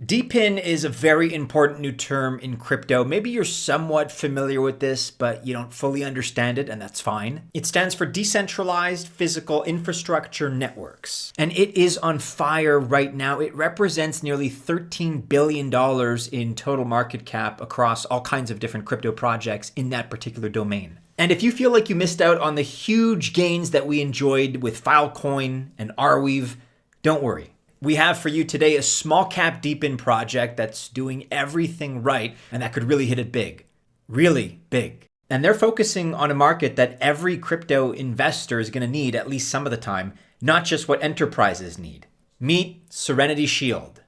DEPIN is a very important new term in crypto. Maybe you're somewhat familiar with this, but you don't fully understand it, and that's fine. It stands for Decentralized Physical Infrastructure Networks, and it is on fire right now. It represents nearly $13 billion in total market cap across all kinds of different crypto projects in that particular domain. And if you feel like you missed out on the huge gains that we enjoyed with Filecoin and Arweave, don't worry. We have for you today a small cap DEPIN project that's doing everything right and that could really hit it big. Really big. And they're focusing on a market that every crypto investor is going to need at least some of the time, not just what enterprises need. Meet Serenity Shield.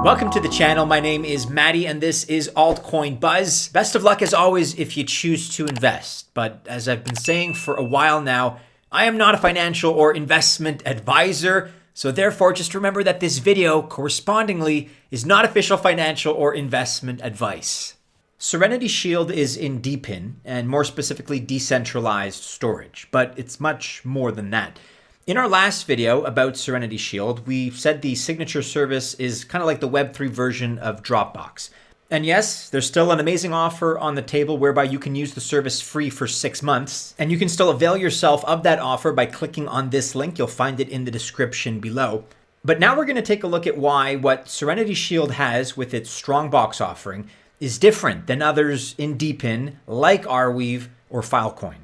Welcome to the channel. My name is Maddie and this is Altcoin Buzz. Best of luck as always if you choose to invest. But as I've been saying for a while now, I am not a financial or investment advisor. So therefore, just remember that this video correspondingly is not official financial or investment advice. Serenity Shield is in DEPIN and more specifically decentralized storage, but it's much more than that. In our last video about Serenity Shield, we said the signature service is kind of like the Web3 version of Dropbox. And yes, there's still an amazing offer on the table whereby you can use the service free for 6 months. And you can still avail yourself of that offer by clicking on this link. You'll find it in the description below. But now we're going to take a look at why what Serenity Shield has with its StrongBox offering is different than others in DEPIN like Arweave or Filecoin.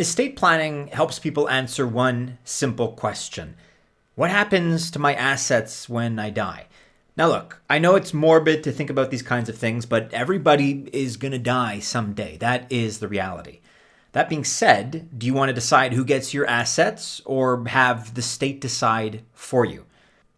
Estate planning helps people answer one simple question. What happens to my assets when I die? Now look, I know it's morbid to think about these kinds of things, but everybody is going to die someday. That is the reality. That being said, do you want to decide who gets your assets or have the state decide for you?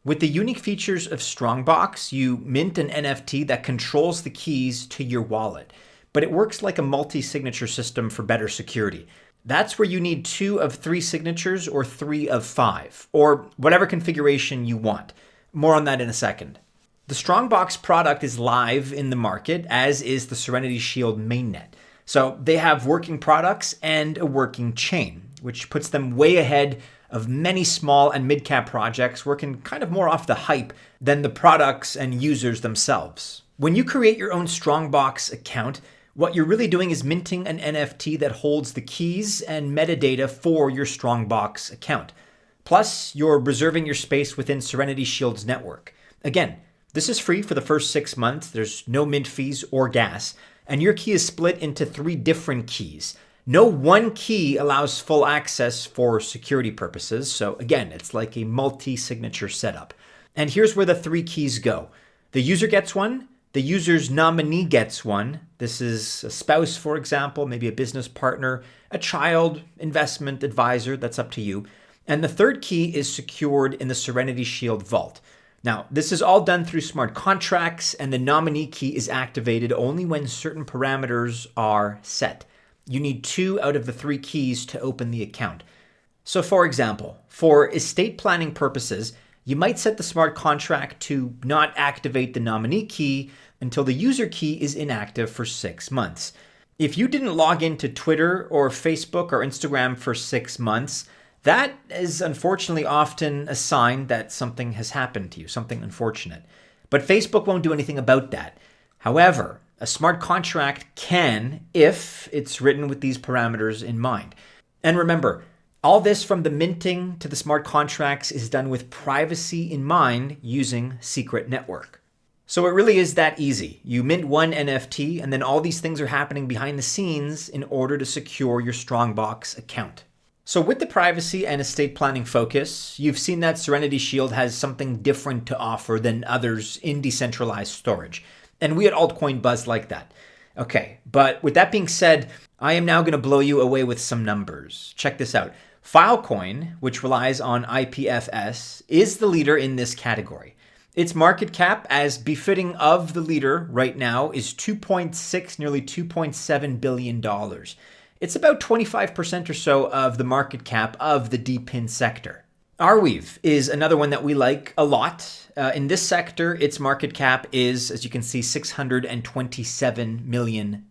With the unique features of StrongBox, you mint an NFT that controls the keys to your wallet, but it works like a multi-signature system for better security. That's where you need 2 of 3 signatures or 3 of 5, or whatever configuration you want. More on that in a second. The StrongBox product is live in the market, as is the Serenity Shield mainnet. So they have working products and a working chain, which puts them way ahead of many small and mid-cap projects working kind of more off the hype than the products and users themselves. When you create your own StrongBox account, what you're really doing is minting an NFT that holds the keys and metadata for your StrongBox account. Plus, you're reserving your space within Serenity Shield's network. Again, this is free for the first 6 months. There's no mint fees or gas, and your key is split into 3 different keys. No one key allows full access for security purposes. So again, it's like a multi-signature setup. And here's where the 3 keys go. The user gets one. The user's nominee gets one. This is a spouse, for example, maybe a business partner, a child, investment advisor, that's up to you. And the 3rd key is secured in the Serenity Shield vault. Now, this is all done through smart contracts, and the nominee key is activated only when certain parameters are set. You need 2 out of the 3 keys to open the account. So for example, for estate planning purposes, you might set the smart contract to not activate the nominee key until the user key is inactive for 6 months. If you didn't log into Twitter or Facebook or Instagram for 6 months, that is unfortunately often a sign that something has happened to you, something unfortunate. But Facebook won't do anything about that. However, a smart contract can if it's written with these parameters in mind. And remember, all this from the minting to the smart contracts is done with privacy in mind using Secret Network. So it really is that easy. You mint one NFT and then all these things are happening behind the scenes in order to secure your StrongBox account. So with the privacy and estate planning focus, you've seen that Serenity Shield has something different to offer than others in decentralized storage. And we at Altcoin Buzz like that. Okay, but with that being said, I am now going to blow you away with some numbers. Check this out. Filecoin, which relies on IPFS, is the leader in this category. Its market cap, as befitting of the leader right now, is 2.6, nearly $2.7 billion. It's about 25% or so of the market cap of the DEPIN sector. Arweave is another one that we like a lot. In this sector, its market cap is, as you can see, $627 million.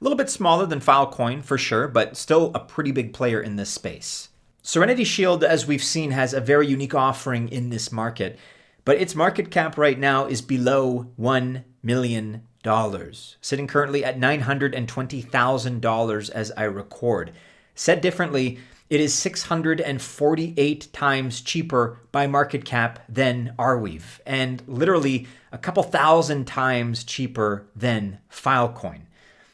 A little bit smaller than Filecoin for sure, but still a pretty big player in this space. Serenity Shield, as we've seen, has a very unique offering in this market, but its market cap right now is below $1 million, sitting currently at $920,000 as I record. Said differently, it is 648 times cheaper by market cap than Arweave, and literally a couple thousand times cheaper than Filecoin.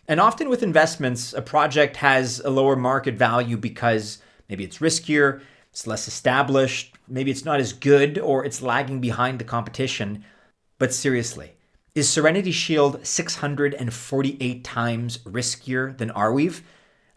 And often with investments, a project has a lower market value because maybe it's riskier, it's less established, maybe it's not as good, or it's lagging behind the competition. But seriously, is Serenity Shield 648 times riskier than Arweave?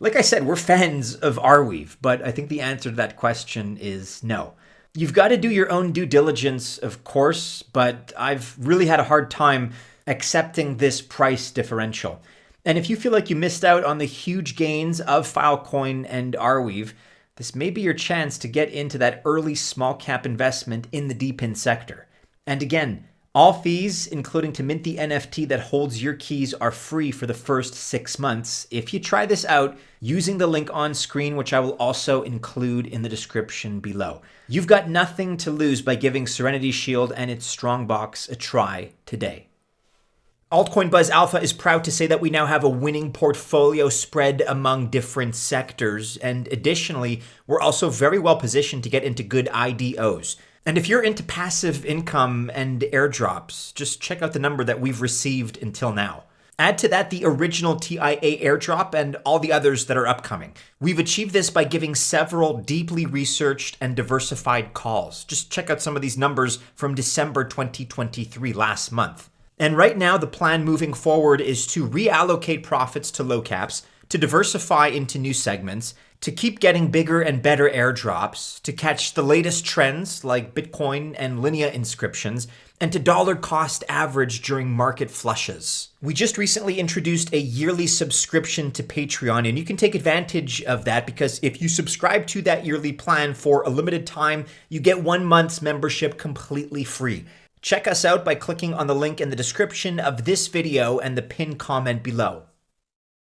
Like I said, we're fans of Arweave, but I think the answer to that question is no. You've got to do your own due diligence, of course, but I've really had a hard time accepting this price differential. And if you feel like you missed out on the huge gains of Filecoin and Arweave, this may be your chance to get into that early small cap investment in the DEPIN sector. And again, all fees, including to mint the NFT that holds your keys, are free for the first 6 months if you try this out using the link on screen, which I will also include in the description below. You've got nothing to lose by giving Serenity Shield and its StrongBox a try today. Altcoin Buzz Alpha is proud to say that we now have a winning portfolio spread among different sectors, and additionally, we're also very well positioned to get into good IDOs. And if you're into passive income and airdrops, just check out the number that we've received until now. Add to that the original TIA airdrop and all the others that are upcoming. We've achieved this by giving several deeply researched and diversified calls. Just check out some of these numbers from December 2023, last month. And right now, the plan moving forward is to reallocate profits to low caps, to diversify into new segments, to keep getting bigger and better airdrops, to catch the latest trends like Bitcoin and Linea inscriptions, and to dollar cost average during market flushes. We just recently introduced a yearly subscription to Patreon, and you can take advantage of that because if you subscribe to that yearly plan for a limited time, you get 1 month's membership completely free. Check us out by clicking on the link in the description of this video and the pinned comment below.